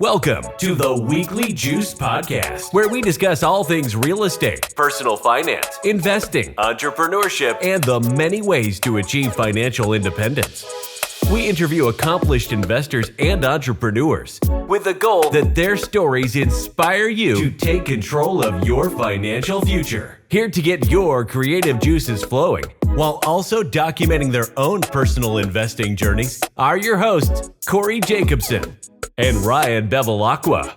Welcome to the Weekly Juice Podcast, where we discuss all things real estate, personal finance, investing, entrepreneurship, and the many ways to achieve financial independence. We interview accomplished investors and entrepreneurs with the goal that their stories inspire you to take control of your financial future. Here to get your creative juices flowing while also documenting their own personal investing journeys are your hosts, Corey Jacobson and Ryan Bevilacqua.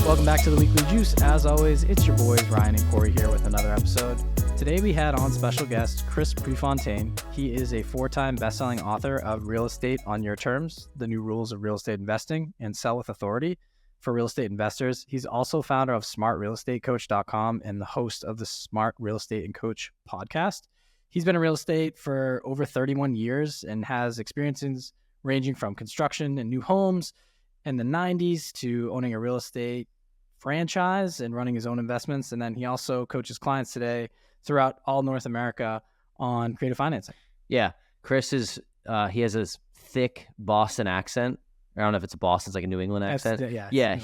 Welcome back to the Weekly Juice. As always, it's your boys Ryan and Corey here with another episode. Today we had on special guest Chris Prefontaine. He is a 4-time best-selling author of Real Estate on Your Terms, The New Rules of Real Estate Investing, and Sell with Authority for real estate investors. He's also founder of smartrealestatecoach.com and the host of the Smart Real Estate and Coach podcast. He's been in real estate for over 31 years and has experiences ranging from construction and new homes in the 90s to owning a real estate franchise and running his own investments. And then he also coaches clients today throughout all North America on creative financing. Yeah. Chris is, he has this thick Boston accent. I don't know if it's a Boston, it's like a New England accent. Yeah.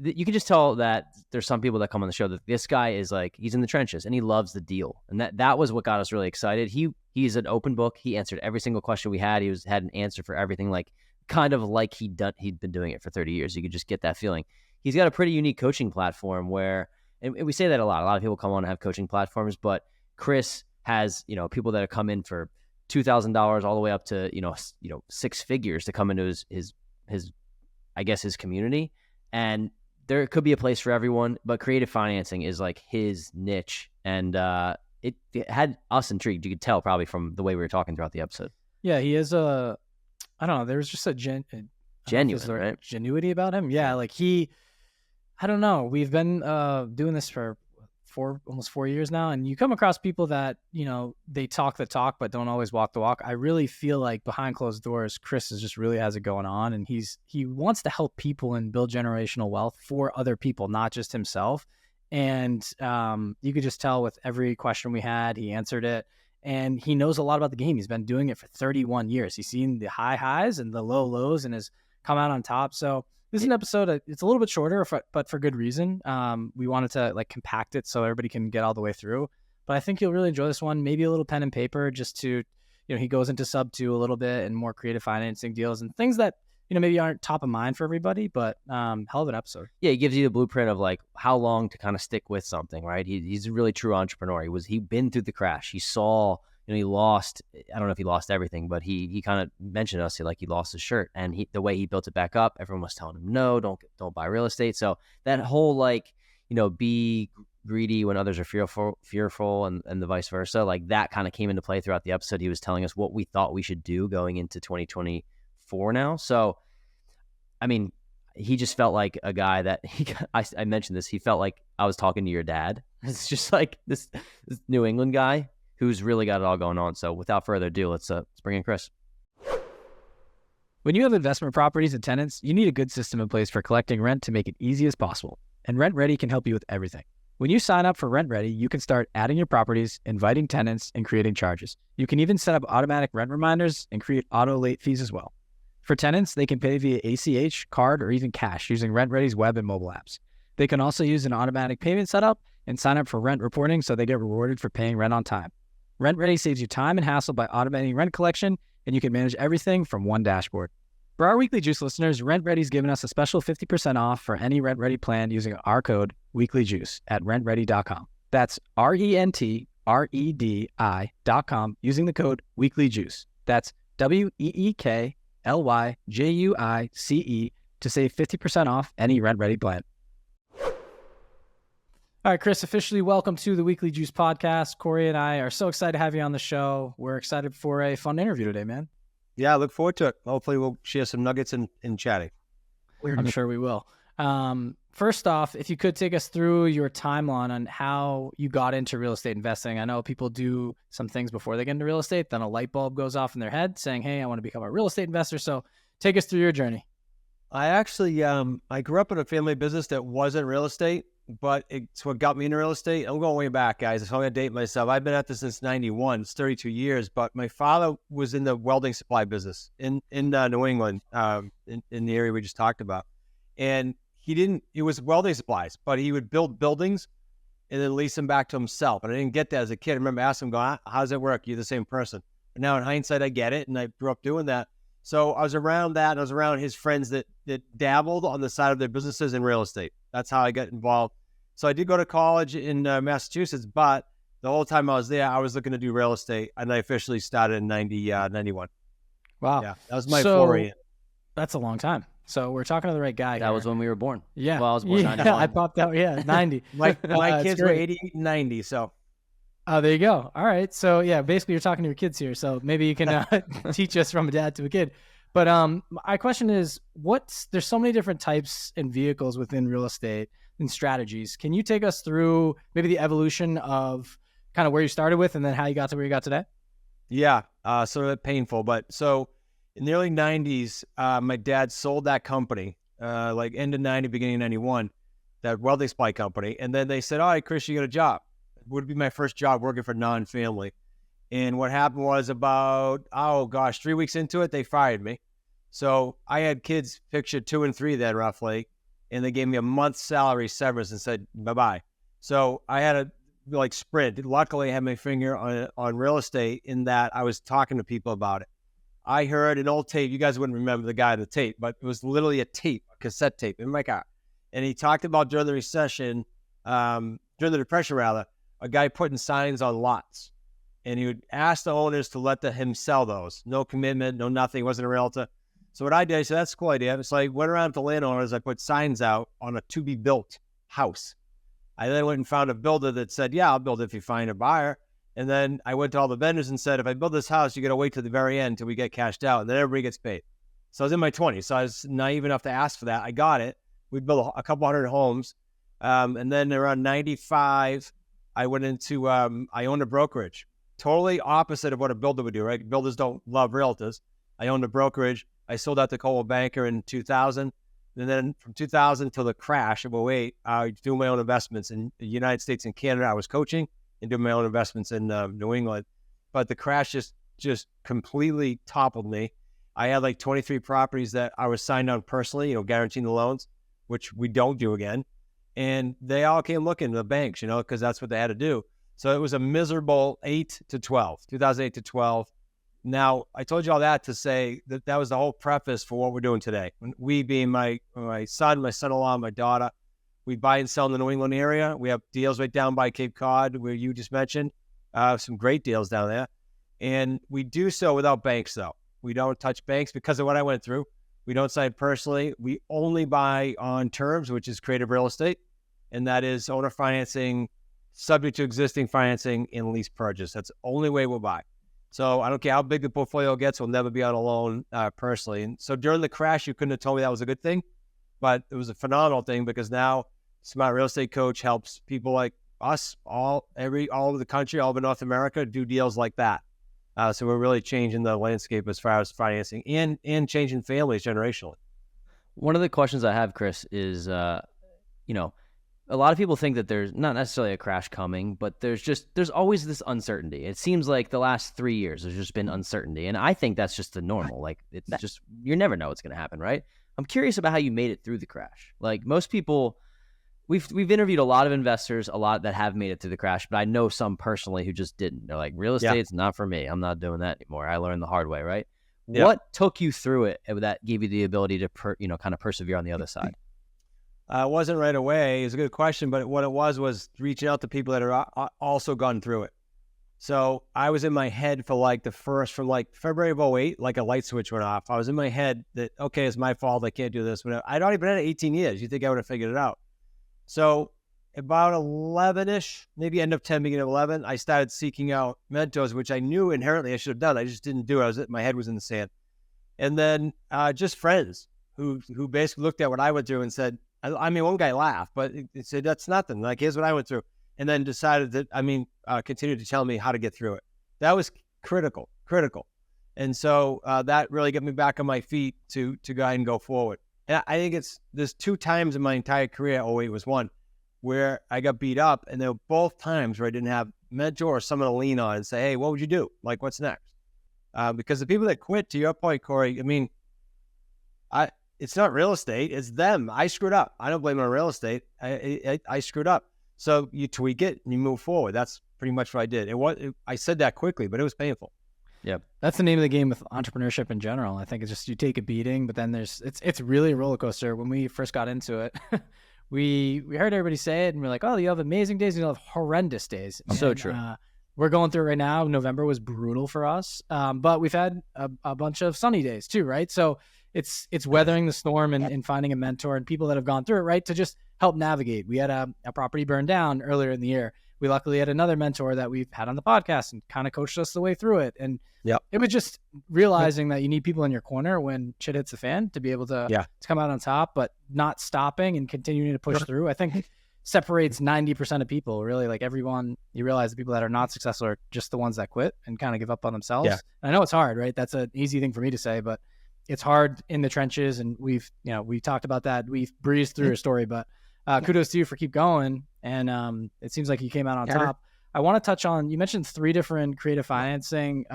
You can just tell that there's some people that come on the show that this guy is like, he's in the trenches and he loves the deal. And that was what got us really excited. He's an open book. He answered every single question we had. He had an answer for everything, like kind of like he'd been doing it for 30 years. You could just get that feeling. He's got a pretty unique coaching platform where, and we say that a lot of people come on and have coaching platforms, but Chris has, people that have come in for $2,000 all the way up to, six figures to come into his I guess his community. And there could be a place for everyone, but creative financing is like his niche. And it had us intrigued. You could tell probably from the way we were talking throughout the episode. Yeah, he is I don't know, there's just a genuine, right? Genuity about him. Yeah, like I don't know. We've been doing this for almost 4 years now, and you come across people that, they talk the talk but don't always walk the walk. I really feel like behind closed doors, Chris just really has it going on, and he wants to help people and build generational wealth for other people, not just himself. And you could just tell with every question we had, he answered it, and he knows a lot about the game. He's been doing it for 31 years. He's seen the high highs and the low lows and has come out on top. So this is an episode, it's a little bit shorter, but for good reason. We wanted to compact it so everybody can get all the way through. But I think you'll really enjoy this one. Maybe a little pen and paper just to, he goes into sub 2 a little bit and more creative financing deals and things that, maybe aren't top of mind for everybody, but hell of an episode. Yeah, he gives you the blueprint of how long to kind of stick with something, right? He's a really true entrepreneur. He'd been through the crash. He saw, he lost, I don't know if he lost everything, but he kind of mentioned to us, he lost his shirt, and the way he built it back up, everyone was telling him, no, don't buy real estate. So that whole, be greedy when others are fearful and the vice versa, that kind of came into play throughout the episode. He was telling us what we thought we should do going into 2024 now. So, I mean, he just felt like a guy that I mentioned this. He felt like I was talking to your dad. It's just like this New England guy who's really got it all going on. So without further ado, let's bring in Chris. When you have investment properties and tenants, you need a good system in place for collecting rent to make it easy as possible. And RentRedi can help you with everything. When you sign up for RentRedi, you can start adding your properties, inviting tenants, and creating charges. You can even set up automatic rent reminders and create auto late fees as well. For tenants, they can pay via ACH, card, or even cash using RentRedi's web and mobile apps. They can also use an automatic payment setup and sign up for rent reporting so they get rewarded for paying rent on time. RentRedi saves you time and hassle by automating rent collection, and you can manage everything from one dashboard. For our Weekly Juice listeners, RentRedi's given us a special 50% off for any RentRedi plan using our code WeeklyJuice at rentredi.com. That's RENTREDI.com using the code WeeklyJuice. That's WEEKLYJUICE to save 50% off any RentRedi plan. All right, Chris, officially welcome to the Weekly Juice podcast. Corey and I are so excited to have you on the show. We're excited for a fun interview today, man. Yeah, I look forward to it. Hopefully we'll share some nuggets in chatting. I'm sure we will. First off, if you could take us through your timeline on how you got into real estate investing. I know people do some things before they get into real estate, then a light bulb goes off in their head saying, hey, I want to become a real estate investor. So take us through your journey. I actually, I grew up in a family business that wasn't real estate, but it's what got me into real estate. I'm going way back, guys. So I'm going to date myself. I've been at this since 91. It's 32 years, but my father was in the welding supply business in New England, in the area we just talked about. And it was welding supplies, but he would build buildings and then lease them back to himself. And I didn't get that as a kid. I remember asking him, going, how does that work? You're the same person. But now in hindsight, I get it. And I grew up doing that. So I was around that, and I was around his friends that dabbled on the side of their businesses in real estate. That's how I got involved. So I did go to college in Massachusetts, but the whole time I was there, I was looking to do real estate, and I officially started in 91. Wow. Yeah, that was my foray. That's a long time. So we're talking to the right guy. That was when we were born. Yeah. Well, I was born 91. I popped out. Yeah, 90. My kids were 88 and 90, so. Oh, there you go. All right. So yeah, basically you're talking to your kids here. So maybe you can teach us from a dad to a kid. But my question is, there's so many different types and vehicles within real estate and strategies. Can you take us through maybe the evolution of kind of where you started with and then how you got to where you got today? Yeah. So painful, but so in the early 90s, my dad sold that company, like end of 90, beginning of 91, that welding supply company. And then they said, all right, Chris, you got a job. It would be my first job working for non-family. And what happened was about, 3 weeks into it, they fired me. So I had kids picture 2 and 3 then roughly, and they gave me a month's salary severance and said, bye-bye. So I had to sprint. Luckily, I had my finger on real estate in that I was talking to people about it. I heard an old tape. You guys wouldn't remember the guy on the tape, but it was literally a cassette tape in my car. And he talked about during the recession, during the Depression rather, a guy putting signs on lots. And he would ask the owners to let him sell those. No commitment, no nothing. He wasn't a realtor. So what I did, I said, that's a cool idea. So I went around to landowners. I put signs out on a to-be-built house. I then went and found a builder that said, yeah, I'll build it if you find a buyer. And then I went to all the vendors and said, if I build this house, you got to wait till the very end till we get cashed out. And then everybody gets paid. So I was in my 20s. So I was naive enough to ask for that. I got it. We built a couple hundred homes. And then around 95, I went into, I owned a brokerage. Totally opposite of what a builder would do, right? Builders don't love realtors. I owned a brokerage. I sold out to Coldwell Banker in 2000. And then from 2000 till the crash of 08, I was doing my own investments in the United States and Canada. I was coaching and doing my own investments in New England. But the crash just completely toppled me. I had like 23 properties that I was signed on personally, guaranteeing the loans, which we don't do again. And they all came looking to the banks, because that's what they had to do. So it was a miserable 2008 to 12. Now, I told you all that to say that was the whole preface for what we're doing today. We being my son, my son-in-law, my daughter, we buy and sell in the New England area. We have deals right down by Cape Cod, where you just mentioned, some great deals down there. And we do so without banks, though. We don't touch banks because of what I went through. We don't sign personally. We only buy on terms, which is creative real estate, and that is owner financing, subject to existing financing, and lease purchase. That's the only way we'll buy. So I don't care how big the portfolio gets, we'll never be on a loan personally. And so during the crash, you couldn't have told me that was a good thing, but it was a phenomenal thing because now Smart Real Estate Coach helps people like us all over the country, all over North America, do deals like that. So we're really changing the landscape as far as financing and changing families generationally. One of the questions I have, Chris, is, a lot of people think that there's not necessarily a crash coming, but there's always this uncertainty. It seems like the last 3 years, there's just been uncertainty. And I think that's just the normal. Like, it's just, you never know what's going to happen, right? I'm curious about how you made it through the crash. Like most people, we've interviewed a lot of investors, a lot that have made it through the crash, but I know some personally who just didn't. They're like, real estate's not for me. I'm not doing that anymore. I learned the hard way, right? Yeah. What took you through it that gave you the ability to kind of persevere on the other side? It wasn't right away. It's a good question, but what it was reaching out to people that are also gone through it. So I was in my head for from February of 08, like a light switch went off. I was in my head that, okay, it's my fault. I can't do this. I'd already been at it 18 years. You think I would have figured it out. So about 11-ish, maybe end of 10, beginning of 11, I started seeking out mentors, which I knew inherently I should have done. I just didn't do it. My head was in the sand. And then just friends who basically looked at what I went through and said, one guy laughed, but he said, that's nothing. Like, here's what I went through. And then decided that, continued to tell me how to get through it. That was critical. And so that really got me back on my feet to go ahead and go forward. And I think there's 2 times in my entire career, 08 was one, where I got beat up, and there were both times where I didn't have a mentor or someone to lean on and say, hey, what would you do? Like, what's next? Because the people that quit, to your point, Corey, I mean, it's not real estate, it's them. I screwed up. I don't blame it on real estate. I screwed up. So you tweak it and you move forward. That's pretty much what I did. I said that quickly, but it was painful. Yep. That's the name of the game with entrepreneurship in general. I think it's just you take a beating, but then it's really a roller coaster. When we first got into it, we heard everybody say it, and we're like, oh, you have amazing days, and you have horrendous days. So true. We're going through it right now. November was brutal for us, but we've had a bunch of sunny days too, right? So it's weathering the storm and finding a mentor and people that have gone through it, right, to just help navigate. We had a property burn down earlier in the year. We luckily had another mentor that we've had on the podcast and kind of coached us the way through it. And it was just realizing that you need people in your corner when shit hits the fan to be able to come out on top, but not stopping and continuing to push through. I think separates 90% of people, really. Like everyone, you realize the people that are not successful are just the ones that quit and kind of give up on themselves. Yeah. And I know it's hard, right? That's an easy thing for me to say, but it's hard in the trenches. And we talked about that. We've breezed through your story, but kudos to you for keep going. And it seems like you came out on top. I want to touch on, you mentioned 3 different creative financing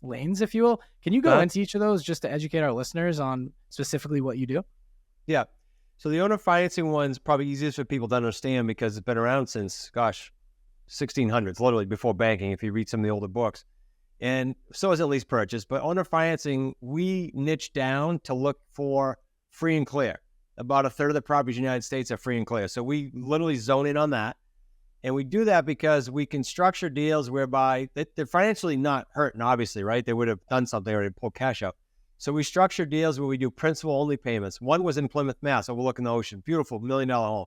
lanes, if you will. Can you go into each of those just to educate our listeners on specifically what you do? Yeah. So the owner financing one's probably easiest for people to understand because it's been around since, 1600s, literally before banking, if you read some of the older books. And so is at lease purchase. But owner financing, we niche down to look for free and clear. About a third of the properties in the United States are free and clear. So we literally zone in on that. And we do that because we can structure deals whereby they're financially not hurting, obviously, right? They would have done something or they'd pull cash out. So we structure deals where we do principal-only payments. One was in Plymouth, Mass, overlooking the ocean. Beautiful, $1 million home.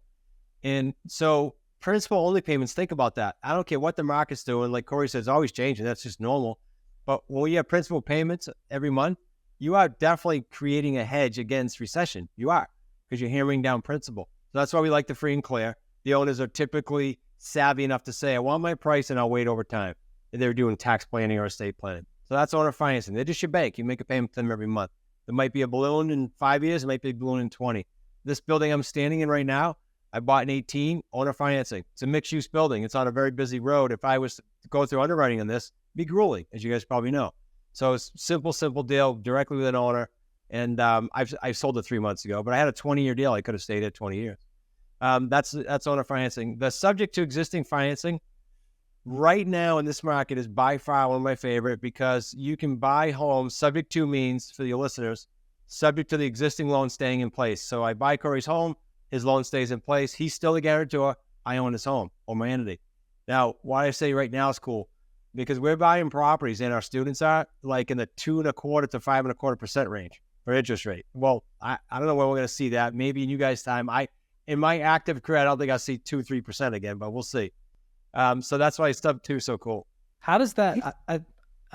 And so principal-only payments, think about that. I don't care what the market's doing. Like Corey says, it's always changing. That's just normal. But when you have principal payments every month, you are definitely creating a hedge against recession. You are, because you're hammering down principal. So that's why we like the free and clear. The owners are typically savvy enough to say, I want my price and I'll wait over time. If they're doing tax planning or estate planning. So that's owner financing. They're just your bank. You make a payment to them every month. There might be a balloon in 5 years. It might be a balloon in 20. This building I'm standing in right now, I bought in 18, owner financing. It's a mixed-use building. It's on a very busy road. If I was to go through underwriting on this, it'd be grueling, as you guys probably know. So it's simple deal directly with an owner. And I've sold it 3 months ago, but I had a 20-year deal. I could have stayed at 20 years. That's owner financing. The subject to existing financing right now in this market is by far one of my favorite because you can buy homes subject to means for your listeners, subject to the existing loan staying in place. So I buy Corey's home, his loan stays in place. He's still the guarantor. I own his home or my entity. Now, why I say right now is cool because we're buying properties and our students are like in the 2.25% to 5.25% range for interest rate. Well, I don't know when we're going to see that. Maybe in you guys' time. In my active career, I don't think I'll see 2-3% again, but we'll see. So that's why sub 2 is so cool. How does that, I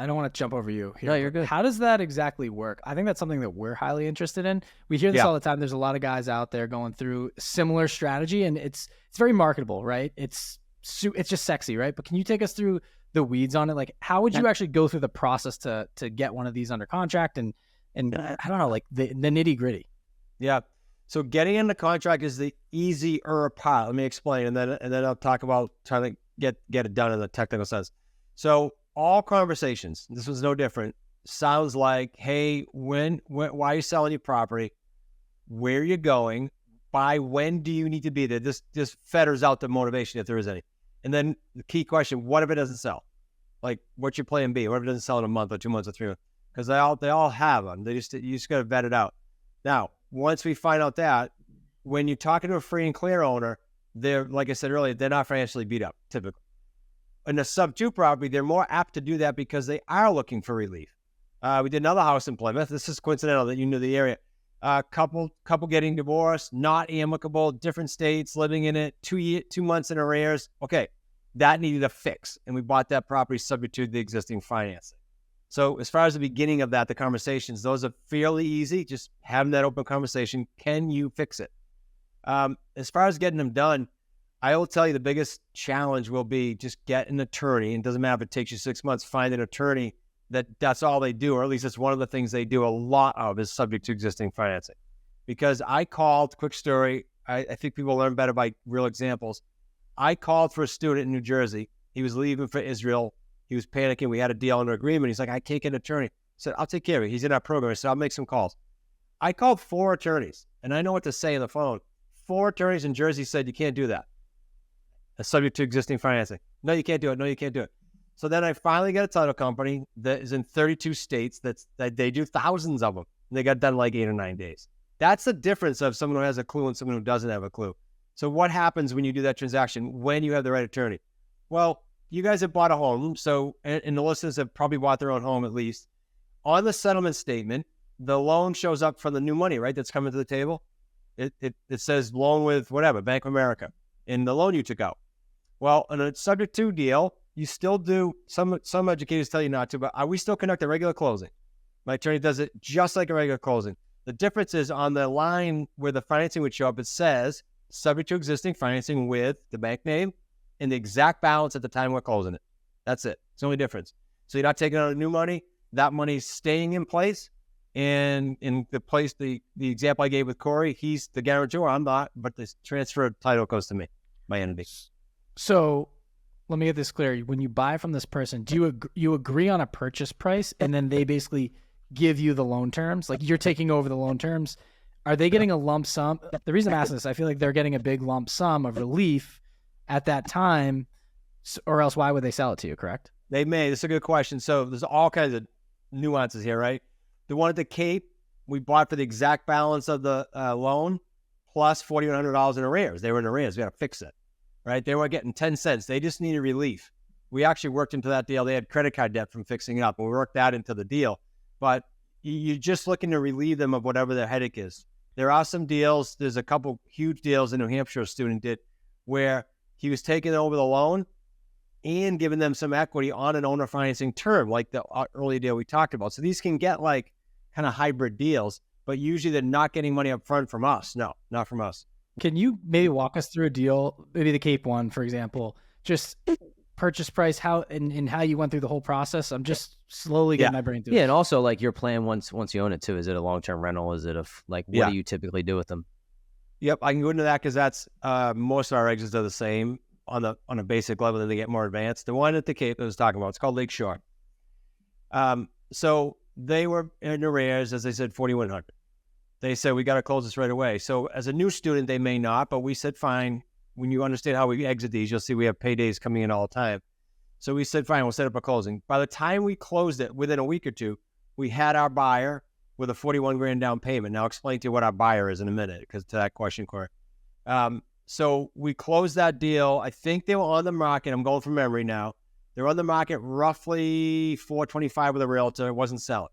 don't want to jump over you here. No, you're good. How does that exactly work? I think that's something that we're highly interested in. We hear this all the time. There's a lot of guys out there going through similar strategy and it's very marketable, right? It's just sexy, right? But can you take us through the weeds on it? Like how would you actually go through the process to get one of these under contract and I don't know, like the nitty gritty? Yeah. So getting into contract is the easier part. Let me explain, and then I'll talk about trying to get it done in the technical sense. So all conversations, this was no different, sounds like, hey, why are you selling your property? Where are you going? By when do you need to be there? This fetters out the motivation if there is any. And then the key question, what if it doesn't sell? Like, what's your plan B? What if it doesn't sell in a month or 2 months or 3 months? Because they all have them. You just got to vet it out. Now, once we find out that, when you're talking to a free and clear owner, they're, like I said earlier, they're not financially beat up, typically. In a sub-2 property, they're more apt to do that because they are looking for relief. We did another house in Plymouth. This is coincidental that you knew the area. Couple getting divorced, not amicable, different states, living in it, 2 months in arrears. Okay, that needed a fix, and we bought that property subject to the existing financing. So as far as the beginning of that, the conversations, those are fairly easy. Just having that open conversation. Can you fix it? As far as getting them done, I will tell you the biggest challenge will be just get an attorney. And it doesn't matter if it takes you 6 months, find an attorney that's all they do, or at least it's one of the things they do a lot of is subject to existing financing. because I called, quick story, I think people learn better by real examples. I called for a student in New Jersey. He was leaving for Israel. He was panicking. We had a deal under agreement. He's like, I can't get an attorney. I said, I'll take care of it. He's in our program. I said, I'll make some calls. I called 4 attorneys, and I know what to say on the phone. 4 attorneys in Jersey said, you can't do that. Subject to existing financing. No, you can't do it. No, you can't do it. So then I finally got a title company that is in 32 states that they do thousands of them. And they got done in like 8 or 9 days. That's the difference of someone who has a clue and someone who doesn't have a clue. So what happens when you do that transaction when you have the right attorney? Well, you guys have bought a home, so and the listeners have probably bought their own home at least. On the settlement statement, the loan shows up from the new money, right, that's coming to the table. It says loan with whatever, Bank of America, in the loan you took out. Well, in a subject to deal, you still do, some educators tell you not to, but we still conduct a regular closing. My attorney does it just like a regular closing. The difference is on the line where the financing would show up, it says subject to existing financing with the bank name and the exact balance at the time we're closing it. That's it. It's the only difference. So you're not taking out new money. That money's staying in place. And in the place, the example I gave with Corey, he's the guarantor. I'm not, but the transfer title goes to me, my entity. So let me get this clear. When you buy from this person, do you agree on a purchase price and then they basically give you the loan terms? Like you're taking over the loan terms. Are they getting a lump sum? The reason I'm asking this, I feel like they're getting a big lump sum of relief at that time, or else why would they sell it to you, correct? They may. That's a good question. So there's all kinds of nuances here, right? The one at the Cape, we bought for the exact balance of the loan plus $4,100 in arrears. They were in arrears. We had to fix it, right? They weren't getting 10 cents. They just needed relief. We actually worked into that deal. They had credit card debt from fixing it up, and we worked that into the deal. But you're just looking to relieve them of whatever their headache is. There are some deals. There's a couple huge deals in New Hampshire a student did where he was taking over the loan and giving them some equity on an owner financing term, like the early deal we talked about. So these can get like kind of hybrid deals, but usually they're not getting money up front from us. No, not from us. Can you maybe walk us through a deal, maybe the Cape one, for example, just purchase price, how and how you went through the whole process? I'm just slowly getting my brain through this. And also like your plan once you own it too. Is it a long-term rental? Is it what do you typically do with them? Yep, I can go into that because that's most of our exits are the same on a basic level, then they get more advanced. The one at the Cape I was talking about, it's called Lakeshore. So they were in arrears, as I said, $4,100. They said, we got to close this right away. So as a new student, they may not, but we said, fine. When you understand how we exit these, you'll see we have paydays coming in all the time. So we said, fine, we'll set up a closing. By the time we closed it, within a week or two, we had our buyer with a $41,000 down payment. Now I'll explain to you what our buyer is in a minute, because to that question, Corey. So we closed that deal. I think they were on the market. I'm going from memory now. They're on the market roughly $425 with a realtor. It wasn't selling.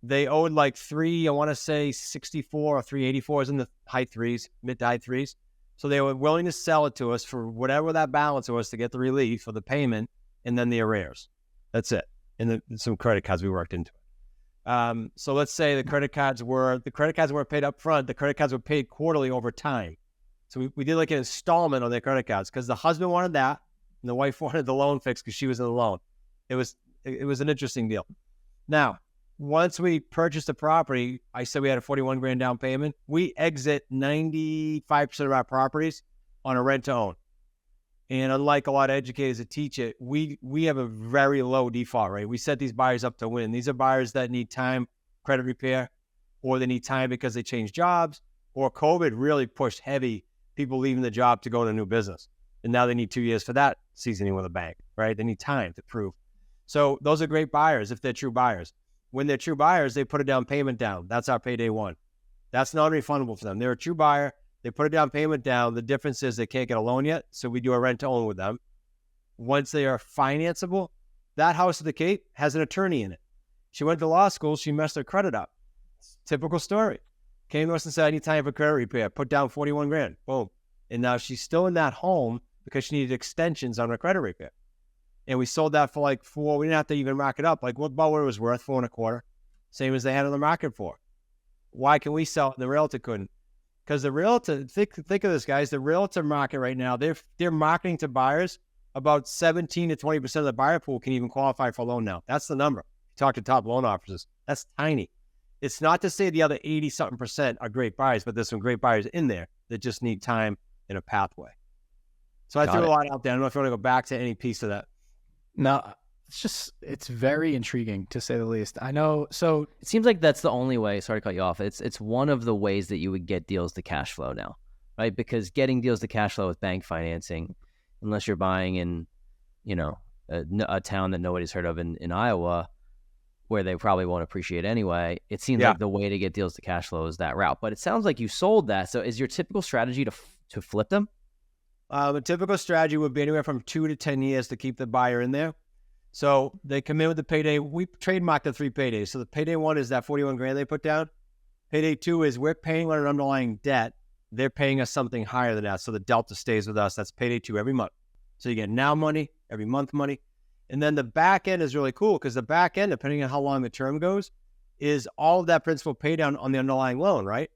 They owed like I want to say 64 or 384 is in the high threes, mid to high threes. So they were willing to sell it to us for whatever that balance was to get the relief or the payment and then the arrears. That's it. And some credit cards we worked into it. So let's say the credit cards weren't paid up front. The credit cards were paid quarterly over time. So we did like an installment on their credit cards because the husband wanted that and the wife wanted the loan fixed because she was in the loan. It was an interesting deal. Now, once we purchased the property, I said we had a $41,000 down payment. We exit 95% of our properties on a rent to own. And unlike a lot of educators that teach it, we have a very low default rate. We set these buyers up to win. These are buyers that need time, credit repair, or they need time because they changed jobs, or COVID really pushed heavy people leaving the job to go to a new business. And now they need 2 years for that seasoning with a bank, right? They need time to prove. So those are great buyers if they're true buyers. When they're true buyers, they put a down payment down. That's our payday one. That's non-refundable for them. They're a true buyer. They put a down payment down. The difference is they can't get a loan yet, so we do a rent to own with them. Once they are financeable, that house at the Cape has an attorney in it. She went to law school. She messed her credit up. Typical story. Came to us and said, I need time for credit repair. Put down $41,000. Boom. And now she's still in that home because she needed extensions on her credit repair. And we sold that for like $4. We didn't have to even mark it up. Like about what it was worth, $4.25. Same as they had on the market for. Why can we sell it and the realtor couldn't? Because the realtor, think of this, guys. The realtor market right now, they're marketing to buyers. About 17 to 20% of the buyer pool can even qualify for a loan now. That's the number. You talk to top loan officers. That's tiny. It's not to say the other 80-something% are great buyers, but there's some great buyers in there that just need time and a pathway. So I threw a lot out there. I don't know if you want to go back to any piece of that. No, it's very intriguing to say the least. I know. So it seems like that's the only way. Sorry to cut you off. It's one of the ways that you would get deals to cash flow now, right? Because getting deals to cash flow with bank financing, unless you're buying in, a town that nobody's heard of in Iowa, where they probably won't appreciate anyway, it seems like the way to get deals to cash flow is that route. But it sounds like you sold that. So is your typical strategy to flip them? The typical strategy would be anywhere from 2 to 10 years to keep the buyer in there. So they come in with the payday. We trademarked the 3 paydays. So the payday 1 is that 41 grand they put down. Payday 2 is we're paying on an underlying debt. They're paying us something higher than that. So the delta stays with us. That's payday 2 every month. So you get now money, every month money. And then the back end is really cool because the back end, depending on how long the term goes, is all of that principal pay down on the underlying loan, right?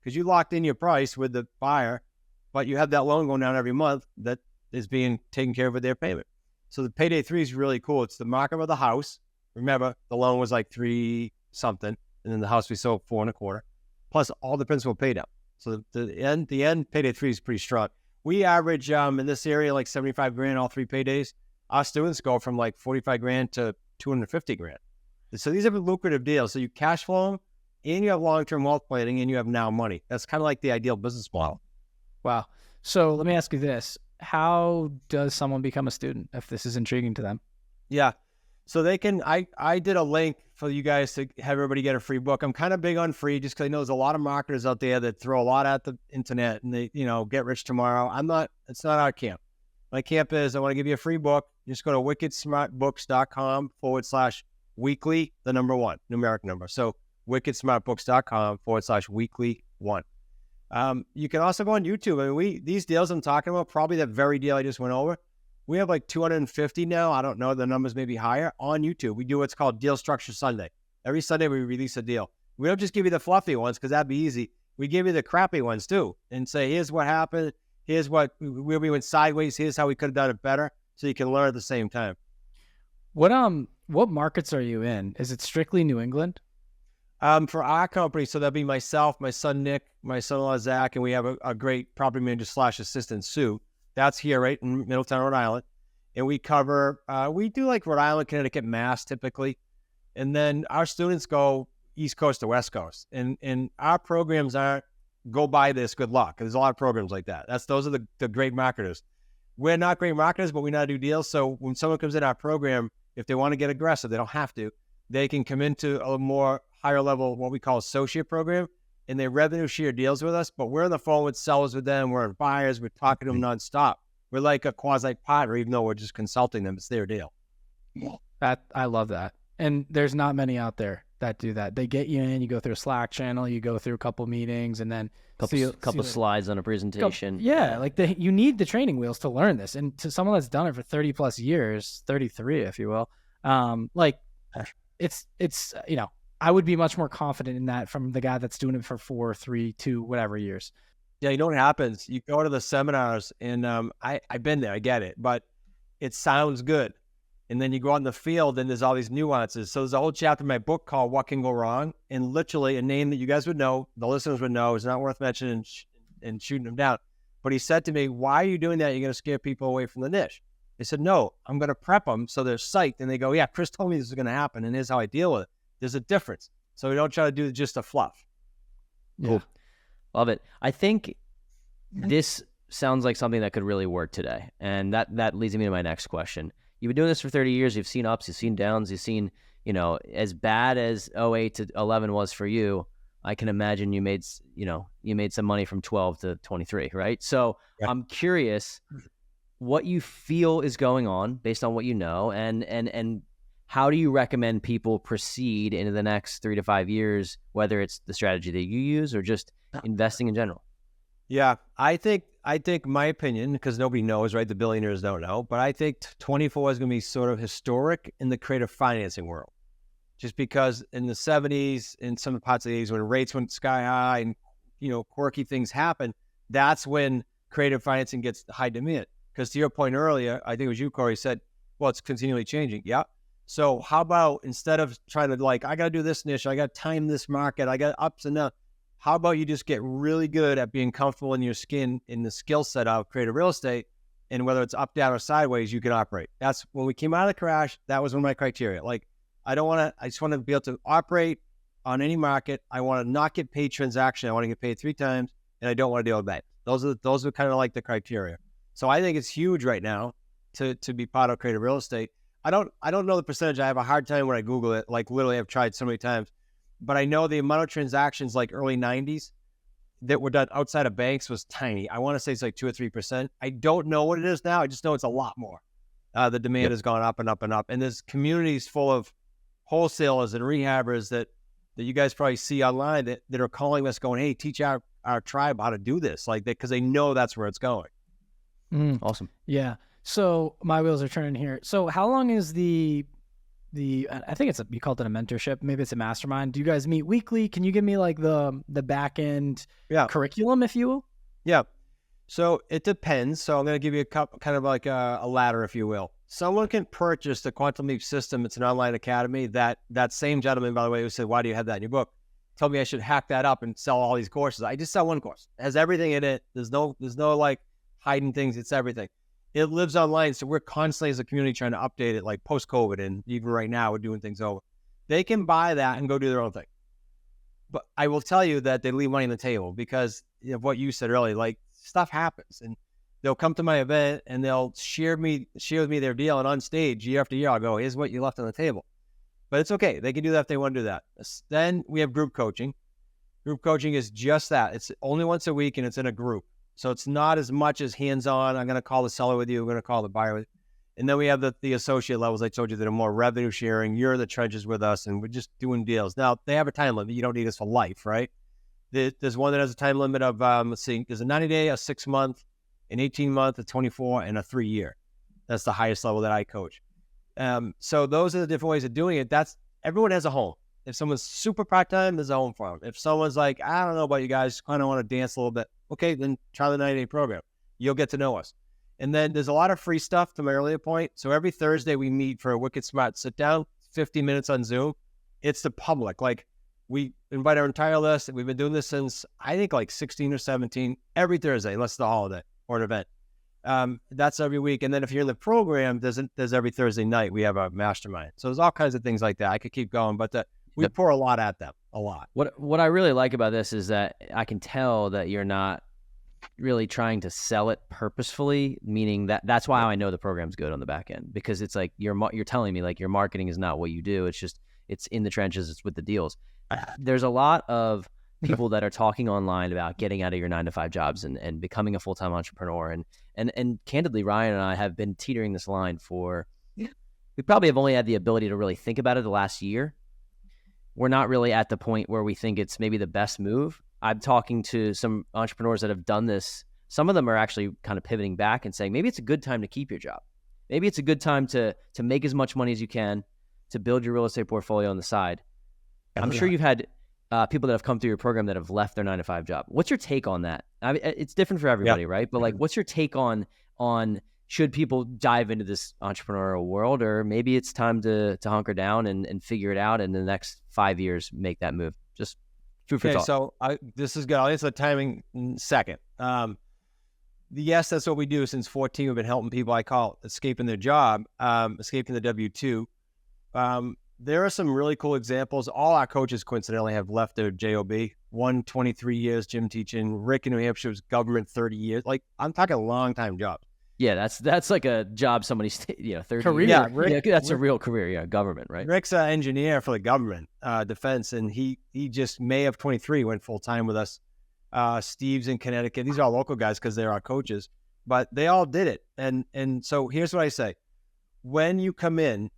Because you locked in your price with the buyer, but you have that loan going down every month that is being taken care of with their payment. So the payday 3 is really cool. It's the markup of the house. Remember, the loan was like 3 something, and then the house we sold 4 1/4, plus all the principal pay down. So the end payday 3 is pretty strong. We average in this area like 75 grand all 3 paydays. Our students go from like 45 grand to 250 grand. So these are lucrative deals. So you cash flow them, and you have long-term wealth planning, and you have now money. That's kind of like the ideal business model. Wow. So let me ask you this. How does someone become a student if this is intriguing to them? Yeah. So they can, I did a link for you guys to have everybody get a free book. I'm kind of big on free just because I know there's a lot of marketers out there that throw a lot at the internet and they, get rich tomorrow. It's not our camp. My camp is I want to give you a free book. Just go to wickedsmartbooks.com/weekly, the number 1, numeric number. So wickedsmartbooks.com/weekly1. You can also go on YouTube. I mean, these deals I'm talking about, probably that very deal I just went over, we have like 250 now. I don't know. The numbers may be higher on YouTube. We do what's called Deal Structure Sunday. Every Sunday we release a deal. We don't just give you the fluffy ones because that'd be easy. We give you the crappy ones too and say, here's what happened. Here's where we went sideways. Here's how we could have done it better. So you can learn at the same time. What markets are you in? Is it strictly New England? For our company, so that'd be myself, my son Nick, my son-in-law Zach, and we have a great property manager / assistant Sue. That's here right in Middletown, Rhode Island. And we cover, we do like Rhode Island, Connecticut, Mass typically. And then our students go East Coast to West Coast. And our programs aren't go buy this, good luck. There's a lot of programs like that. Those are the great marketers. We're not great marketers, but we know how to do deals. So when someone comes in our program, if they want to get aggressive, they don't have to. They can come into a more higher level, what we call associate program, and they revenue share deals with us. But we're on the phone with sellers with them. We're buyers. We're talking to them nonstop. We're like a quasi partner, even though we're just consulting them. It's their deal. I love that. And there's not many out there that do that. They get you in, you go through a Slack channel, you go through a couple meetings, and then couple slides on a presentation. You need the training wheels to learn this. And to someone that's done it for 30 plus years, 33, if you will, it's I would be much more confident in that from the guy that's doing it for 4, 3, 2, whatever years. Yeah, you know what happens? You go to the seminars, and I've been there, I get it, but it sounds good. And then you go out in the field, and there's all these nuances. So there's a whole chapter in my book called What Can Go Wrong? And literally a name that you guys would know, the listeners would know, is not worth mentioning and shooting them down. But he said to me, why are you doing that? You're going to scare people away from the niche. I said, no, I'm going to prep them so they're psyched. And they go, yeah, Chris told me this is going to happen, and here's how I deal with it. There's a difference. So we don't try to do just a fluff. Yeah. Cool. Love it. I think this sounds like something that could really work today. And that leads me to my next question. You've been doing this for 30 years. You've seen ups, you've seen downs, you've seen, as bad as 08 to 11 was for you, I can imagine you made some money from 12 to 23, right? So yeah. I'm curious what you feel is going on based on what you know, and how do you recommend people proceed into the next 3 to 5 years, whether it's the strategy that you use or just investing in general? Yeah, I think my opinion, because nobody knows, right? The billionaires don't know, but I think 24 is going to be sort of historic in the creative financing world. Just because in the 70s, in some parts of the 80s, when rates went sky high and, quirky things happen, that's when creative financing gets high demand. Because to your point earlier, I think it was you, Corey, said, well, it's continually changing. Yeah. So how about instead of trying to like, I got to do this niche, I got to time this market, I got ups and downs. How about you just get really good at being comfortable in your skin, in the skill set of creative real estate, and whether it's up, down, or sideways, you can operate. That's when we came out of the crash. That was one of my criteria. Like, I just want to be able to operate on any market. I want to not get paid transaction. I want to get paid 3 times, and I don't want to deal with banks. Those are kind of like the criteria. So I think it's huge right now to be part of creative real estate. I don't know the percentage. I have a hard time when I Google it. Like, literally, I've tried so many times. But I know the amount of transactions like early 90s that were done outside of banks was tiny. I want to say it's like 2 or 3%. I don't know what it is now. I just know it's a lot more. The demand has gone up and up and up. And there's communities full of wholesalers and rehabbers that you guys probably see online that are calling us going, hey, teach our tribe how to do this. Like, because they know that's where it's going. Awesome. Yeah. So my wheels are turning here. So how long is the I think you called it a mentorship. Maybe it's a mastermind. Do you guys meet weekly? Can you give me like the back end curriculum, if you will? Yeah. So it depends. So I'm going to give you a kind of like a ladder, if you will. Someone can purchase the Quantum Leap system. It's an online academy. That same gentleman, by the way, who said, why do you have that in your book, told me I should hack that up and sell all these courses. I just sell one course. It has everything in it. There's no like hiding things. It's everything. It lives online, so we're constantly as a community trying to update it, like post-COVID, and even right now we're doing things over. They can buy that and go do their own thing. But I will tell you that they leave money on the table because of what you said earlier. Like, stuff happens, and they'll come to my event and they'll share with me their deal, and on stage year after year I'll go, here's what you left on the table. But it's okay. They can do that if they want to do that. Then we have group coaching. Group coaching is just that. It's only once a week and it's in a group. So it's not as much as hands-on. I'm going to call the seller with you. I'm going to call the buyer with you. And then we have the associate levels I told you that are more revenue sharing. You're in the trenches with us, and we're just doing deals. Now, they have a time limit. You don't need us for life, right? There's one that has a time limit of, let's see, there's a 90-day, a 6-month, an 18-month, a 24, and a 3-year. That's the highest level that I coach. So those are the different ways of doing it. Everyone has a home. If someone's super part-time, there's a home for them. If someone's like, I don't know about you guys, kind of want to dance a little bit, okay, then try the 90-day program. You'll get to know us. And then there's a lot of free stuff to my earlier point. So every Thursday we meet for a Wicked Smart sit down, 50 minutes on Zoom. It's the public. Like, we invite our entire list. We've been doing this since, I think, like 16 or 17, every Thursday, unless it's a holiday or an event. That's every week. And then if you're in the program, there's every Thursday night, we have a mastermind. So there's all kinds of things like that. I could keep going, but we pour a lot at them, a lot. What I really like about this is that I can tell that you're not really trying to sell it purposefully, meaning that's why I know the program's good on the back end, because it's like you're telling me like your marketing is not what you do. It's just, it's in the trenches. It's with the deals. There's a lot of people that are talking online about getting out of your 9-to-5 jobs and becoming a full-time entrepreneur. And candidly, Ryan and I have been teetering this line we probably have only had the ability to really think about it the last year. We're not really at the point where we think it's maybe the best move. I'm talking to some entrepreneurs that have done this. Some of them are actually kind of pivoting back and saying, maybe it's a good time to keep your job. Maybe it's a good time to make as much money as you can, to build your real estate portfolio on the side. I'm sure you've had people that have come through your program that have left their 9-to-5 job. What's your take on that? I mean, it's different for everybody, right? But like, what's your take on should people dive into this entrepreneurial world, or maybe it's time to hunker down and figure it out, and in the next 5 years make that move? Just food for thought. So this is good. I'll answer the timing in a second. Yes, that's what we do since 14. We've been helping people. I call it escaping their job, escaping the W-2. There are some really cool examples. All our coaches coincidentally have left their job. One 23 years gym teaching. Rick in New Hampshire was government 30 years. Like, I'm talking long time jobs. Yeah, that's like a job somebody 30 career. Yeah, that's a real career. Yeah, government, right? Rick's an engineer for the government, defense, and he just May of 23 went full time with us. Steve's in Connecticut. These are all local guys because they're our coaches, but they all did it. And so here's what I say: when you come in,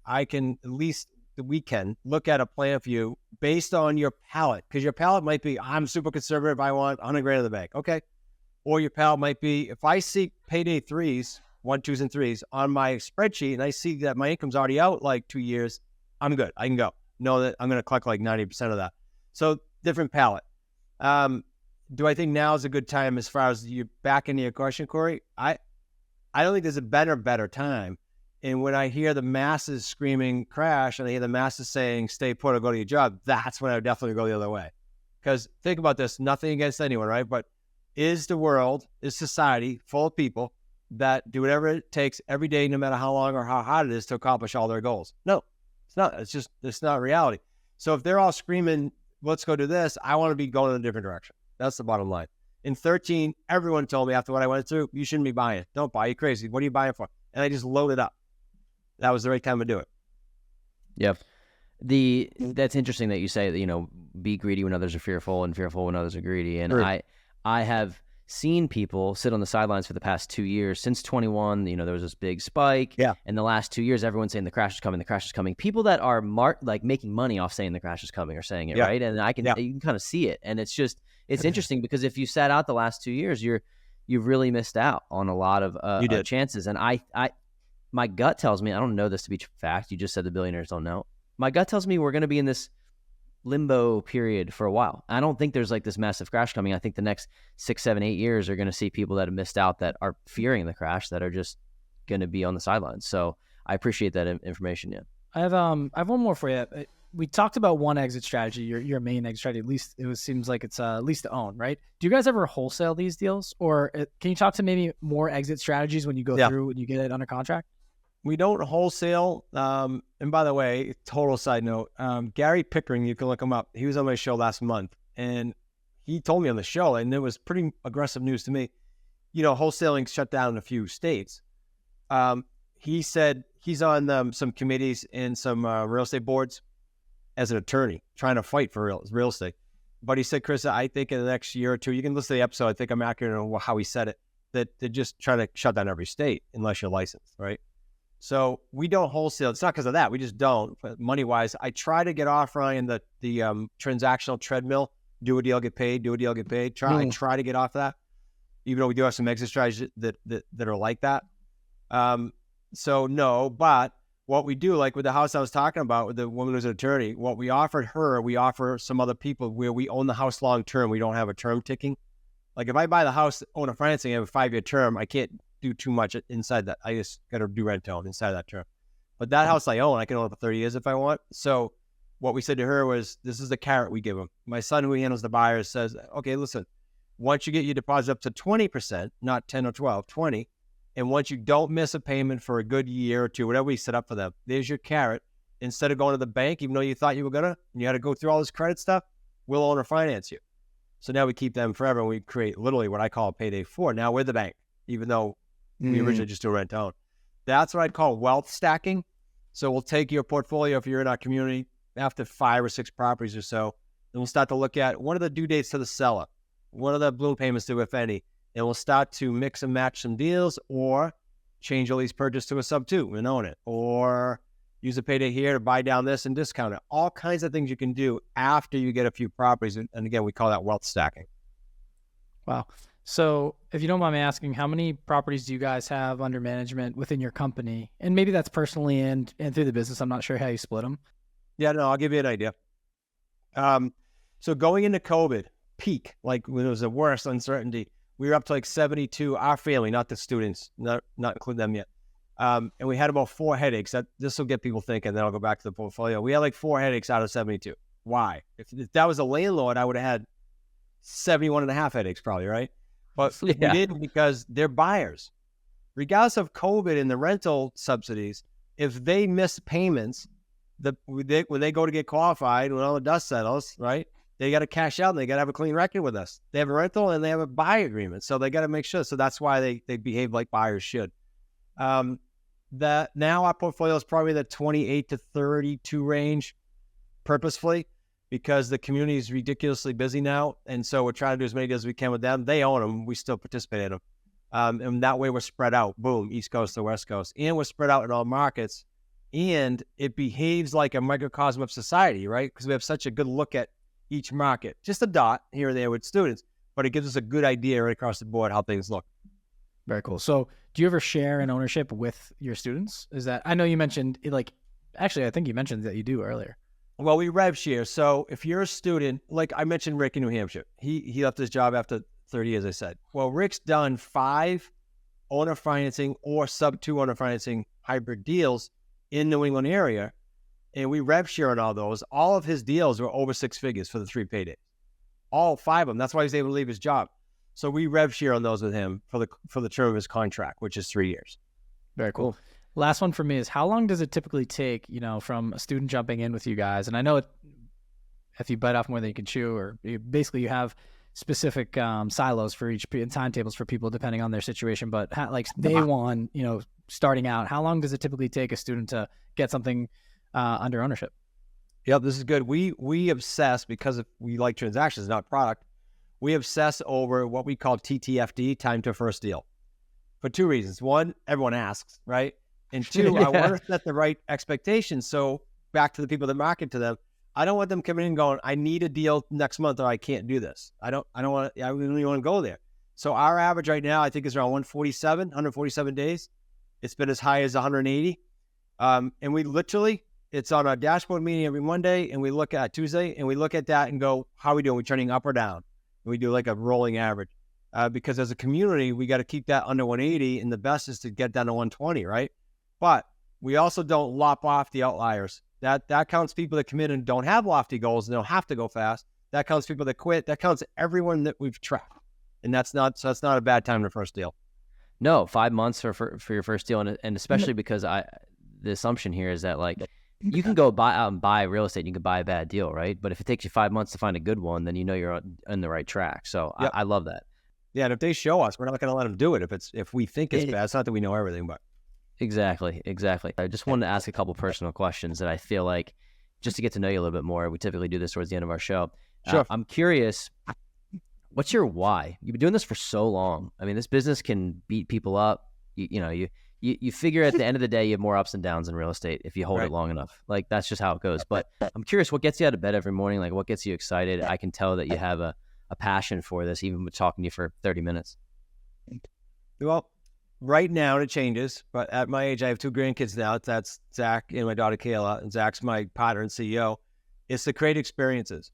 we can look at a plan for you based on your palette, because your palette might be, I'm super conservative, I want 100 grand in the bank, okay? Or your palette might be, if I see payday 3s, 1, 2s, and 3s on my spreadsheet, and I see that my income's already out like 2 years, I'm good. I can go. Know that I'm going to collect like 90% of that. So different palette. Do I think now is a good time as far as you back into your question, Corey? I don't think there's a better time. And when I hear the masses screaming crash and I hear the masses saying stay put or go to your job, that's when I would definitely go the other way. Because think about this, nothing against anyone, right? But is society full of people that do whatever it takes every day, no matter how long or how hard it is, to accomplish all their goals? No, it's not. It's not reality. So if they're all screaming, let's go do this, I want to be going in a different direction. That's the bottom line. In 2013, everyone told me after what I went through, you shouldn't be buying it. Don't buy. You're crazy. What are you buying for? And I just loaded up. That was the right time to do it. Yep. That's interesting that you say that, be greedy when others are fearful and fearful when others are greedy. And True. I have seen people sit on the sidelines for the past 2 years. Since 21, there was this big spike. Yeah. And the last 2 years, everyone's saying the crash is coming, the crash is coming. People that are making money off saying the crash is coming are saying it, right? And you can kind of see it. And it's interesting because if you sat out the last 2 years, you've really missed out on a lot of chances. And my gut tells me, I don't know this to be fact. You just said the billionaires don't know. My gut tells me we're going to be in this limbo period for a while. I don't think there's like this massive crash coming. I think the next 6, 7, 8 years are going to see people that have missed out that are fearing the crash that are just going to be on the sidelines. So I appreciate that information. Yeah. I have one more for you. We talked about one exit strategy, your main exit strategy. At least seems like it's lease to own, right? Do you guys ever wholesale these deals, or can you talk to maybe more exit strategies when you go through and you get it under contract? We don't wholesale. And by the way, total side note, Gary Pickering, you can look him up. He was on my show last month, and he told me on the show, and it was pretty aggressive news to me. Wholesaling shut down in a few states. He said he's on some committees and some real estate boards as an attorney trying to fight for real estate. But he said, Chris, I think in the next year or two, you can listen to the episode. I think I'm accurate on how he said it, that they're just trying to shut down every state unless you're licensed, right? So we don't wholesale. It's not because of that. We just don't. But money-wise, I try to get off, Ryan, the transactional treadmill. Do a deal, get paid. Do a deal, get paid. I try to get off that, even though we do have some exit strategies that are like that. So no, but what we do, like with the house I was talking about, with the woman who's an attorney, what we offered her, we offer some other people where we own the house long term. We don't have a term ticking. Like if I buy the house, own a financing, I have a 5-year term, I can't do too much inside that. I just got to do rent own inside that term. But that house I own, I can own it for 30 years if I want. So what we said to her was, this is the carrot we give them. My son, who handles the buyers, says, okay, listen, once you get your deposit up to 20%, not 10 or 12, 20, and once you don't miss a payment for a good year or two, whatever we set up for them, there's your carrot. Instead of going to the bank, even though you thought you were gonna, and you had to go through all this credit stuff, we'll owner finance you. So now we keep them forever, and we create literally what I call a payday 4. Now we're the bank, even though we originally just do rent own. That's what I'd call wealth stacking. So we'll take your portfolio, if you're in our community, after 5 or 6 properties or so, then we'll start to look at what are the due dates to the seller? What are the balloon payments due, if any? And we'll start to mix and match some deals, or change a lease purchase to a sub-2 and own it, or use a payday here to buy down this and discount it. All kinds of things you can do after you get a few properties. And again, we call that wealth stacking. Wow. So if you don't mind me asking, how many properties do you guys have under management within your company? And maybe that's personally and through the business. I'm not sure how you split them. Yeah, no, I'll give you an idea. So going into COVID, peak, like when it was the worst uncertainty, we were up to like 72, our family, not the students, not include them yet. And we had about 4 headaches. This will get people thinking, then I'll go back to the portfolio. We had like 4 headaches out of 72. Why? If that was a landlord, I would have had 71 and a half headaches probably, right? But we didn't, because they're buyers. Regardless of COVID and the rental subsidies, if they miss payments, when they go to get qualified, when all the dust settles, right, they got to cash out and they got to have a clean record with us. They have a rental and they have a buy agreement. So they got to make sure. So that's why they behave like buyers should. That now our portfolio is probably the 28 to 32 range purposefully, because the community is ridiculously busy now. And so we're trying to do as many deals as we can with them. They own them. We still participate in them. And that way we're spread out, boom, East Coast to West Coast. And we're spread out in all markets. And it behaves like a microcosm of society, right? Because we have such a good look at each market. Just a dot here or there with students, but it gives us a good idea right across the board how things look. Very cool. So do you ever share in ownership with your students? I know you mentioned, actually, I think you mentioned that you do earlier. Well, we rev share. So if you're a student, like I mentioned Rick in New Hampshire, he left his job after 30 years, I said. Well, Rick's done 5 owner financing or sub-2 owner financing hybrid deals in New England area, and we rev share on all those. All of his deals were over 6 figures for the 3 paydays. All 5 of them. That's why he was able to leave his job. So we rev share on those with him for the term of his contract, which is 3 years. Very cool. Last one for me is, how long does it typically take, from a student jumping in with you guys? And I know if you bite off more than you can chew, or basically you have specific silos for each timetables for people depending on their situation. But day one, starting out, how long does it typically take a student to get something under ownership? Yep, this is good. We obsess, because we like transactions, not product. We obsess over what we call TTFD, time to first deal, for 2 reasons. One, everyone asks, right? And 2, I want to set the right expectations. So back to the people that market to them, I don't want them coming in going, I need a deal next month or I can't do this. I don't want to, I really want to go there. So our average right now, I think, is around 147 days. It's been as high as 180. And we literally, it's on our dashboard meeting every Monday, and we look at Tuesday, and we look at that and go, how are we doing? We're turning up or down? And we do like a rolling average. Because as a community, we got to keep that under 180, and the best is to get down to 120, right? But we also don't lop off the outliers. That counts people that come in and don't have lofty goals and don't have to go fast. That counts people that quit. That counts everyone that we've tracked. And that's not a bad time to first deal. No, 5 months for your first deal. And especially because the assumption here is that you can go out and buy real estate. You can buy a bad deal, right? But if it takes you 5 months to find a good one, then you're on the right track. So yep. I love that. Yeah, and if they show us, we're not going to let them do it. If we think it's bad, it's not that we know everything, but. Exactly. I just wanted to ask a couple personal questions that I feel like, just to get to know you a little bit more. We typically do this towards the end of our show. Sure. I'm curious, what's your why? You've been doing this for so long. I mean, this business can beat people up. You figure at the end of the day, you have more ups and downs in real estate if you hold it long enough. That's just how it goes. But I'm curious, what gets you out of bed every morning? What gets you excited? I can tell that you have a passion for this, even with talking to you for 30 minutes. Well, right now it changes, but at my age, I have 2 grandkids now. That's Zach and my daughter Kayla, and Zach's my partner and CEO. It's to create experiences.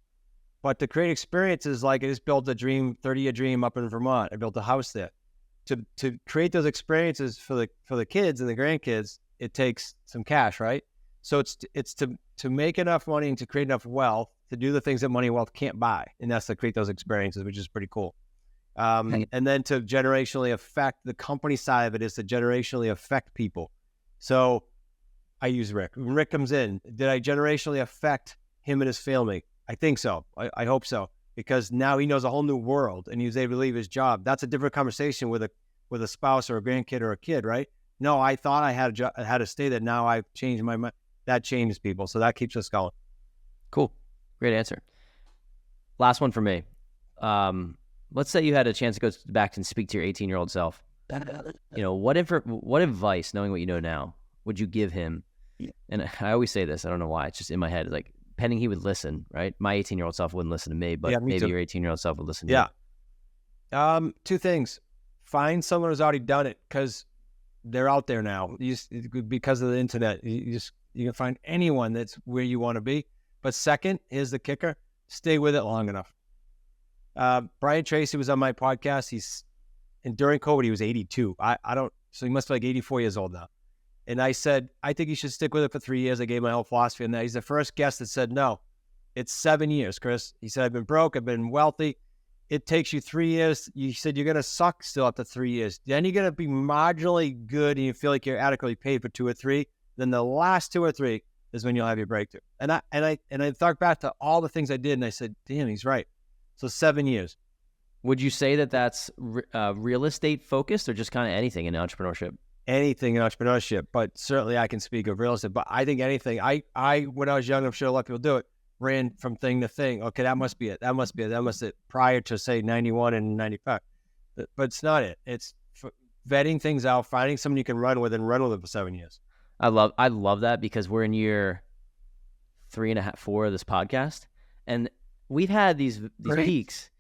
But to create experiences, I just built a 30-year dream up in Vermont. I built a house there. To create those experiences for the kids and the grandkids, it takes some cash, right? So it's to make enough money and to create enough wealth to do the things that money and wealth can't buy, and that's to create those experiences, which is pretty cool. And then to generationally affect, the company side of it is to generationally affect people. So I use Rick. When Rick comes in, did I generationally affect him and his family? I think so. I hope so, because now he knows a whole new world and he was able to leave his job. That's a different conversation with a spouse or a grandkid or a kid, right? No, I thought I had to stay there. Now I've changed my mind. That changes people. So that keeps us going. Cool. Great answer. Last one for me. Let's say you had a chance to go back and speak to your 18-year-old self. What advice, knowing what you know now, would you give him? And I always say this, I don't know why, it's just in my head, pending he would listen, right? My 18-year-old self wouldn't listen to me, but maybe your 18-year-old self would listen to you. 2 things. Find someone who's already done it, because they're out there now. Because of the internet, you can find anyone that's where you want to be. But second, here's the kicker: stay with it long enough. Brian Tracy was on my podcast. And during COVID, he was 82. So he must be 84 years old now. And I said, I think you should stick with it for 3 years. I gave my whole philosophy on that. He's the first guest that said, no, it's 7 years, Chris. He said, I've been broke, I've been wealthy. It takes you 3 years. You said you're going to suck still after 3 years. Then you're going to be marginally good and you feel like you're adequately paid for 2 or 3. Then the last 2 or 3 is when you'll have your breakthrough. And I thought back to all the things I did, and I said, damn, he's right. So 7 years. Would you say that that's real estate focused, or just kind of anything in entrepreneurship? Anything in entrepreneurship, but certainly I can speak of real estate. But I think anything. I when I was young, I'm sure a lot of people do it, ran from thing to thing. Okay, that must be it. That must be it. Prior to, say, 91 and 95. But it's not it. It's vetting things out, finding someone you can run with, and run with it for 7 years. I love that, because we're in year 3.5, 4 of this podcast, and we've had these peaks,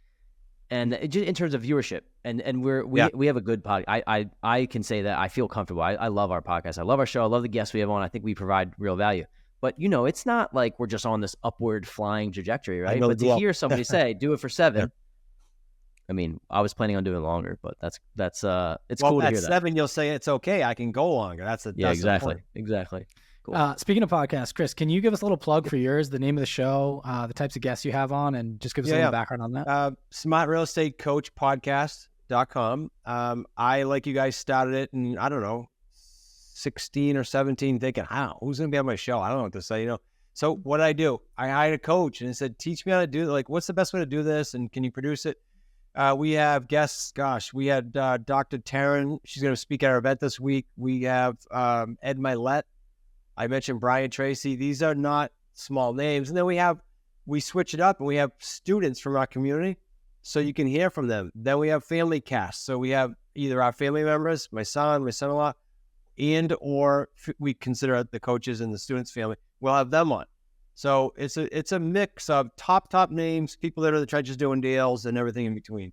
and just in terms of viewership, and we have a good podcast. I can say that I feel comfortable. I love our podcast. I love our show. I love the guests we have on. I think we provide real value. But it's not like we're just on this upward flying trajectory, right? But to hear somebody say, "Do it for 7," I mean, I was planning on doing longer, but it's well, cool to hear at 7, you'll say it's okay. I can go longer. That's exactly. Cool. Speaking of podcasts, Chris, can you give us a little plug for yours, the name of the show, the types of guests you have on, and just give us a little background on that? Smart Real Estate Coach Podcast.com. I, like you guys, started it in, I don't know, 16 or 17, thinking, who's going to be on my show? I don't know what to say, So what did I do? I hired a coach and I said, teach me how to do it. Like, what's the best way to do this? And can you produce it? We have guests. We had Dr. Taryn. She's going to speak at our event this week. We have Ed Milet. I mentioned Brian Tracy. These are not small names. And then we switch it up and we have students from our community so you can hear from them. Then we have family casts. So we have either our family members, my son, my son-in-law, or we consider the coaches and the students' family. We'll have them on. So it's a mix of top names, people that are in the trenches doing deals, and everything in between.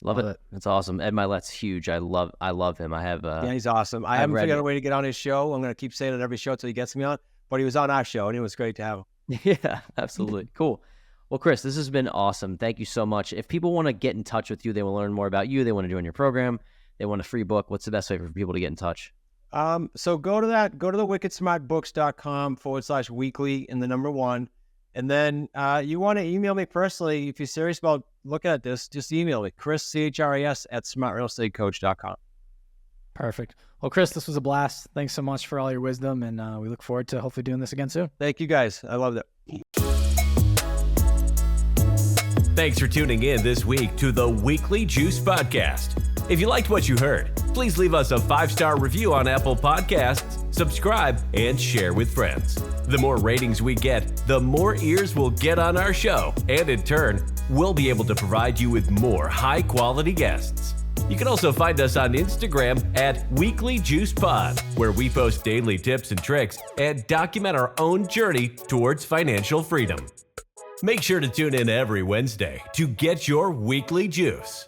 Love it. It's awesome. Ed Milet's huge. I love him. I have. Yeah, he's awesome. I haven't figured out a way to get on his show. I'm going to keep saying it every show until he gets me on. But he was on our show, and it was great to have him. Yeah, absolutely. Cool. Well, Chris, this has been awesome. Thank you so much. If people want to get in touch with you, they want to learn more about you, they want to join your program, they want a free book, what's the best way for people to get in touch? So go to the wickedsmartbooks.com/weekly and the number 1. And then you want to email me personally. If you're serious about looking at this, just email me, Chris, CHRIS at smartrealestatecoach.com. Perfect. Well, Chris, this was a blast. Thanks so much for all your wisdom. And we look forward to hopefully doing this again soon. Thank you, guys. I loved it. Thanks for tuning in this week to the Weekly Juice Podcast. If you liked what you heard, please leave us a 5-star review on Apple Podcasts, subscribe, and share with friends. The more ratings we get, the more ears we'll get on our show, and in turn, we'll be able to provide you with more high-quality guests. You can also find us on Instagram at Weekly Juice Pod, where we post daily tips and tricks and document our own journey towards financial freedom. Make sure to tune in every Wednesday to get your weekly juice.